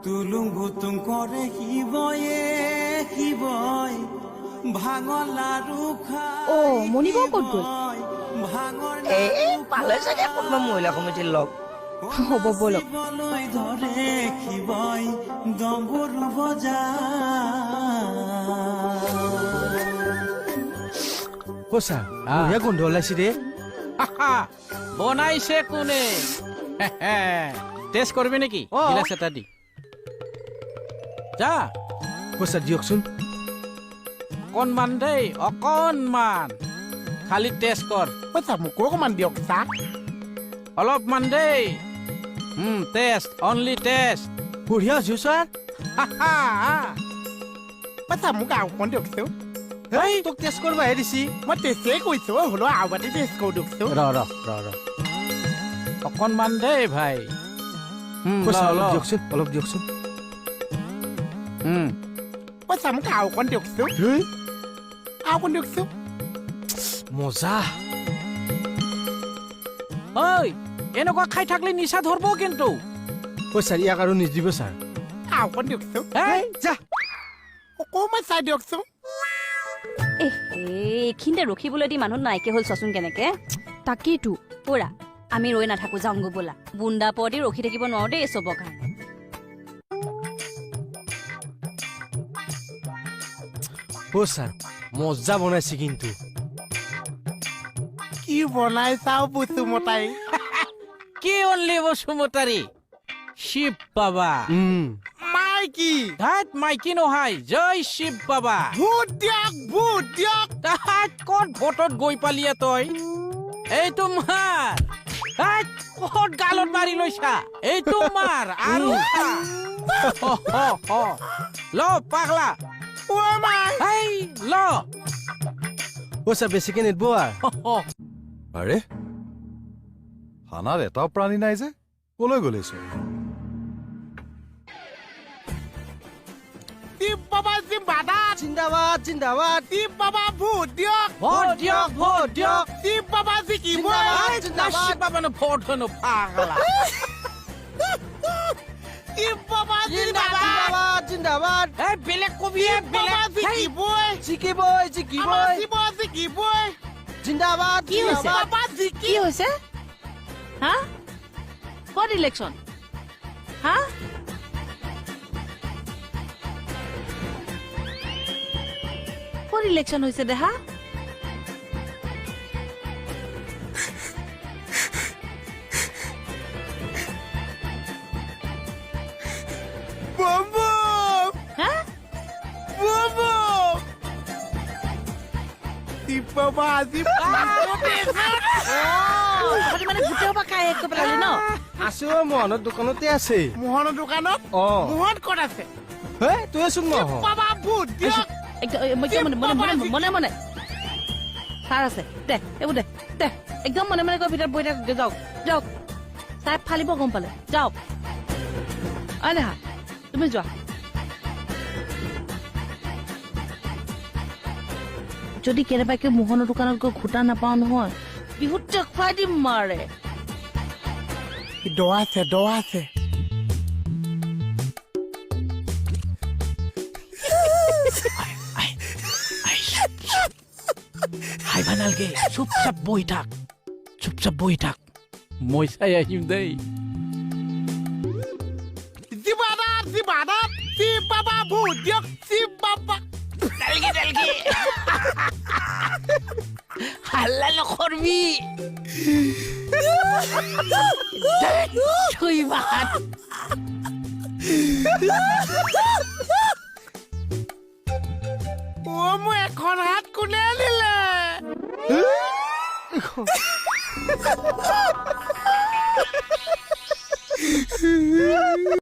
তুলুং ভুতুং কৰে শিৱই ভাঙৰ লাৰু ও মনিবও ক'ত গ'ল পালে চাগে কোনোবা মহিলা সমিতিৰ লগ হ'ব বলক ধৰে শিৱই ডম্বৰু বজা কোসা বঢ়িয়া গোন্ধ ওলাইছে দে বনাইছে কোনে টেষ্ট কৰিবি নেকি গিলাচ এটা দি যা কোসা দিয়কচোন অকণমান দেই অকণমান খালি টেষ্ট কৰ মোকো অকণমান দিয়ক চাহ অলপমান দেই টেষ্ট অনলি টেষ্ট বঢ়িয়া হৈছে ছাৰ মোক আৰু অকণ দিয়কচোন এই তোক টেষ্ট কৰিবহে দিছি মই টেষ্টেই কৰিছোঁ হ'লেও আৰু বাটি টেষ্ট কৰোঁ দিয়কচোন ৰ অকণমান দেই ভাই কোসা অলপ দিয়কচোন মোক আৰু অকণ দিয়কচোন আৰু অকণ দিয়কচোন মজা ঐ এনেকুৱা খাই থাকিলে নিচা ধৰব কিন্তু কোসা ইয়াক আৰু নিদিব ছাৰ আৰু অকণ দিয়কচোন যা অকণমান চাই দিয়কচোন এইখিনিতে ৰখিবলৈ দি মানুহ নাইকিয়া হ'ল চচোন কেনেকে তাকেইতো পুৰা আমি ৰৈ নাথাকো যাওঁগৈ বোলা বুন্দা পদি ৰখি থাকিব নোৱাৰো দেই চবৰ কাৰণে কোসা মজা বনাইছে কিন্তু কি বনাই চাওঁ বুচুমতাই কি অনলি বসুমতাৰী শিৱ বাবা মাইকী ধাত মাইকী নহয় জয় শিৱ বাবা ভূত দিয়ক তাহাত ক'ত ভোটত গৈ পালিয়ে তই এইটো মাৰ ক'ত গালত মাৰি লৈছা এইটো মাৰ আৰু ল পাগলা ল কোসা বেছিকে নিদিব আৰু আৰে হানাৰ এটাও প্ৰাণী নাই যে কলৈ গলেছো শিৱ বাবা জিন্দাবাদ জিন্দাবাদ শিৱ বাবা ভূত দিয়ক ভোট দিয়ক শিৱ বাবা জিকিব শিৱ বাবানো ভোট হেনো পাগলা শিৱ বাবা জিন্দাবাদ এই বেলেগ কবি বেলেগ জিকিবই জিকিবই শিৱ জিকিবই জিন্দাবাদ কি হৈছে বাবা কি হৈছে হা ক'ত ইলেকশ্যন হা ক'ত ইলেকশ্যন হৈছে দেহা হা শিৱ বাবা আজি আপুনি মানে গোটেই পৰা কাই শেষ কৰি পেলালি ন আছো মোহনৰ দোকানতে আছে মোহনৰ দোকানত মোহন ক'ত আছে হে তই আছোন মহ বাবা ভূত দিয়ক মনে মনে ছাৰ আছে দে এইবোৰ দে একদম মনে মনে গৈ ভিতৰত বহি থাক যাওক চাই ফালিব গম পালে যাওক অ দেহা তুমি যোৱা যদি কেনেবাকে মোহনৰ দোকানত গৈ ঘুটা নাপাওঁ নহয় বিহুত খুৱাই দিম মাৰে দ আছে হাই ভানালগে চুপচাপ বহি থাক মই চাই আহিম দেই জীৱানাথ শিৱ বাবা ভূত দিয়ক শিৱ বাবা ডালগি হাল্লা নকৰবি থৈবাত মোৰ এখন হাত কোনে আনিলে